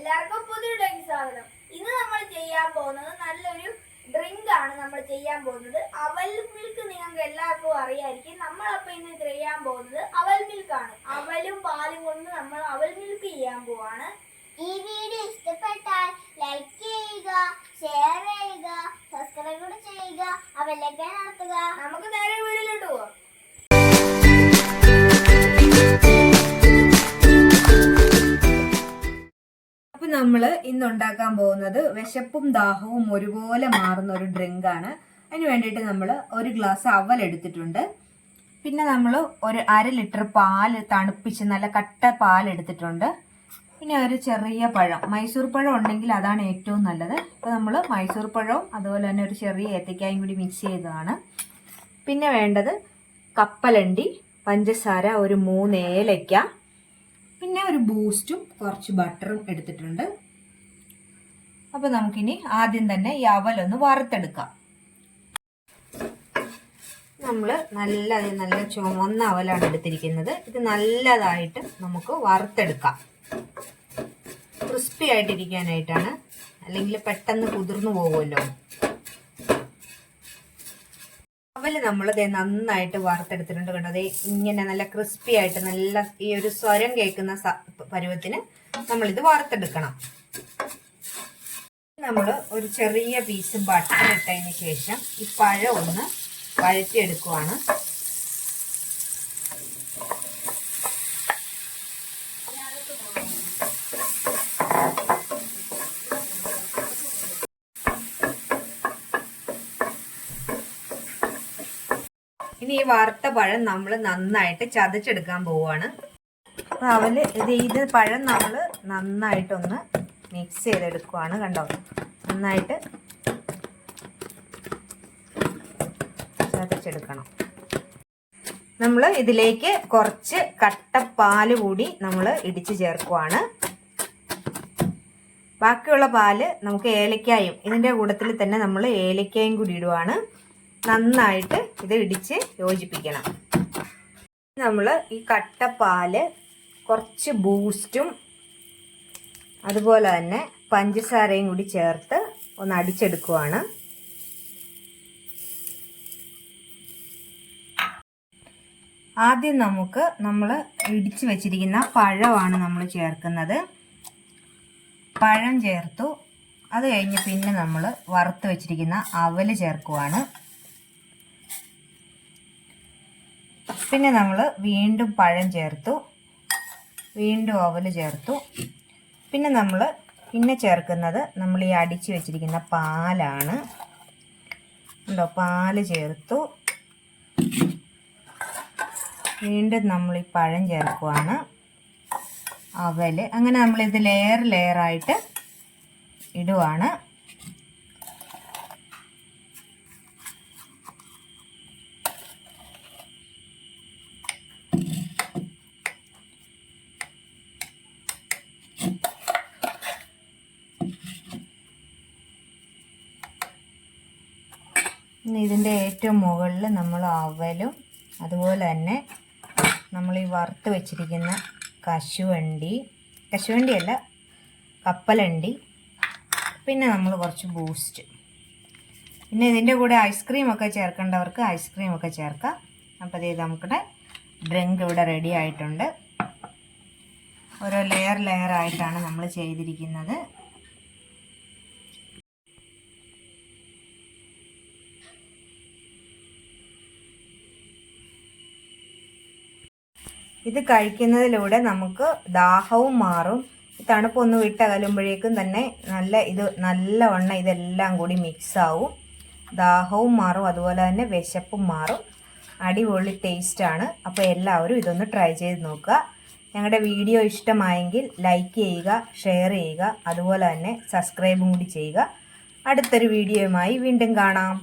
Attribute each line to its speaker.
Speaker 1: എല്ലാവർക്കും പുതിയൊരു സാധനം. ഇന്ന് നമ്മൾ ചെയ്യാൻ പോകുന്നത് നല്ലൊരു ഡ്രിങ്ക് ആണ്. നമ്മൾ ചെയ്യാൻ പോകുന്നത് അവൽ മിൽക്ക്. നിങ്ങൾക്ക് എല്ലാവർക്കും അറിയായിരിക്കും. നമ്മളപ്പോൾ ഇന്ന് ചെയ്യാൻ പോകുന്നത് അവൽ മിൽക്ക് ആണ്. അവലും പാലും കൊണ്ട് നമ്മൾ അവൽ മിൽക്ക് ചെയ്യാൻ പോവാണ്.
Speaker 2: ഈ വീഡിയോ ഇഷ്ടപ്പെട്ടാൽ ലൈക്ക് ചെയ്യുക, ഷെയർ ചെയ്യുക, സബ്സ്ക്രൈബ് കൂടി ചെയ്യുക, അവലൊക്കെ നടത്തുക.
Speaker 1: നമുക്ക് നേരെ വീഡിയോയിലോട്ട് പോവാം. അപ്പൊ നമ്മള് ഇന്ന് ഉണ്ടാക്കാൻ പോകുന്നത് വിശപ്പും ദാഹവും ഒരുപോലെ മാറുന്ന ഒരു ഡ്രിങ്ക് ആണ്. അതിന് വേണ്ടിയിട്ട് നമ്മൾ ഒരു ഗ്ലാസ് അവൽ എടുത്തിട്ടുണ്ട്. പിന്നെ നമ്മൾ ഒരു 1/2 ലിറ്റർ പാല് തണുപ്പിച്ച് നല്ല കട്ട പാൽ എടുത്തിട്ടുണ്ട്. പിന്നെ ഒരു ചെറിയ പഴം, മൈസൂർ പഴം ഉണ്ടെങ്കിൽ അതാണ് ഏറ്റവും നല്ലത്. അപ്പോൾ നമ്മൾ മൈസൂർ പഴവും അതുപോലെ തന്നെ ഒരു ചെറിയ ഏത്തക്കായും കൂടി മിക്സ് ചെയ്തതാണ്. പിന്നെ വേണ്ടത് കപ്പലണ്ടി, പഞ്ചസാര, ഒരു 3 ഏലക്ക, പിന്നെ ഒരു ബൂസ്റ്റും കുറച്ച് ബട്ടറും എടുത്തിട്ടുണ്ട്. അപ്പോൾ നമുക്കിനി ആദ്യം തന്നെ ഈ അവലൊന്ന് വറുത്തെടുക്കാം. നമ്മൾ നല്ല ചുവന്ന അവലാണ് എടുത്തിരിക്കുന്നത്. ഇത് നല്ലതായിട്ട് നമുക്ക് വറുത്തെടുക്കാം, ക്രിസ്പി ആയിട്ടിരിക്കാനായിട്ടാണ്, അല്ലെങ്കിൽ പെട്ടെന്ന് കുതിർന്നു പോകുമല്ലോ. അവല് നമ്മളിത് നന്നായിട്ട് വറുത്തെടുത്തിട്ടുണ്ട്. കണ്ടോ, അതേ ഇങ്ങനെ നല്ല ക്രിസ്പി ആയിട്ട് നല്ല ഈ ഒരു സ്വരം കേൾക്കുന്ന പരുവത്തിന് നമ്മളിത് വറുത്തെടുക്കണം. നമ്മൾ ഒരു ചെറിയ പീസ് ബട്ടർ ഇട്ടതിന് ശേഷം ഈ പഴം ഒന്ന് വഴറ്റിയെടുക്കുവാണ്. ഇനി ഈ വറുത്ത പഴം നമ്മൾ നന്നായിട്ട് ചതച്ചെടുക്കാൻ പോവുകയാണ്. അവല് ഇത് പഴം നമ്മൾ നന്നായിട്ടൊന്ന് മിക്സ് ചെയ്തെടുക്കുവാണ്. കണ്ടോ, നന്നായിട്ട് ചതച്ചെടുക്കണം. നമ്മൾ ഇതിലേക്ക് കുറച്ച് കട്ടപ്പാല് കൂടി നമ്മൾ ഇടിച്ച് ചേർക്കുവാണ്. ബാക്കിയുള്ള പാല് നമുക്ക് ഏലക്കായും ഇതിൻ്റെ കൂട്ടത്തിൽ തന്നെ നമ്മൾ ഏലക്കായും കൂടി ഇടുവാണ്. നന്നായിട്ട് ഇത് ഇടിച്ച് യോജിപ്പിക്കണം. നമ്മൾ ഈ കട്ടപ്പാല് കുറച്ച് ബൂസ്റ്റും അതുപോലെ തന്നെ പഞ്ചസാരയും കൂടി ചേർത്ത് ഒന്ന് അടിച്ചെടുക്കുവാണ്. ആദ്യം നമ്മൾ ഇടിച്ച് വെച്ചിരിക്കുന്ന പഴമാണ് നമ്മൾ ചേർക്കുന്നത്. പഴം ചേർത്തു. അത് കഴിഞ്ഞ് പിന്നെ നമ്മൾ വറുത്ത് വെച്ചിരിക്കുന്ന അവല് ചേർക്കുവാണ്. പിന്നെ നമ്മൾ വീണ്ടും പഴം ചേർത്തു, വീണ്ടും അവല് ചേർത്തു. പിന്നെ നമ്മൾ ചേർക്കുന്നത് നമ്മൾ ഈ അടിച്ചു വെച്ചിരിക്കുന്ന പാലാണ്. ഉണ്ടോ, പാല് ചേർത്തു. വീണ്ടും നമ്മൾ ഈ പഴം ചേർക്കുവാണ്, അവല്. അങ്ങനെ നമ്മളിത് ലെയറായിട്ട് ഇടുവാണ്. ഇതിൻ്റെ ഏറ്റവും മുകളിൽ നമ്മൾ അവലും അതുപോലെ തന്നെ നമ്മൾ ഈ വറുത്ത് വെച്ചിരിക്കുന്ന കശുവണ്ടിയല്ല കപ്പലണ്ടി, പിന്നെ നമ്മൾ കുറച്ച് ബൂസ്റ്റ്, പിന്നെ ഇതിൻ്റെ കൂടെ ഐസ്ക്രീമൊക്കെ ചേർക്കേണ്ടവർക്ക് ഐസ്ക്രീമൊക്കെ ചേർക്കാം. അപ്പോൾ ഇത് നമുക്കിവിടെ ഡ്രിങ്ക് ഇവിടെ റെഡി ആയിട്ടുണ്ട്. ഓരോ ലെയറായിട്ടാണ് നമ്മൾ ചെയ്തിരിക്കുന്നത്. ഇത് കഴിക്കുന്നതിലൂടെ നമുക്ക് ദാഹവും മാറും. തണുപ്പൊന്ന് വിട്ടകലുമ്പോഴേക്കും തന്നെ നല്ലവണ്ണം ഇതെല്ലാം കൂടി മിക്സ് ആവും. ദാഹവും മാറും, അതുപോലെ തന്നെ വിശപ്പും മാറും. അടിപൊളി ടേസ്റ്റാണ്. അപ്പോൾ എല്ലാവരും ഇതൊന്ന് ട്രൈ ചെയ്ത് നോക്കുക. ഞങ്ങളുടെ വീഡിയോ ഇഷ്ടമായെങ്കിൽ ലൈക്ക് ചെയ്യുക, ഷെയർ ചെയ്യുക, അതുപോലെ തന്നെ സബ്സ്ക്രൈബും കൂടി ചെയ്യുക. അടുത്തൊരു വീഡിയോയുമായി വീണ്ടും കാണാം.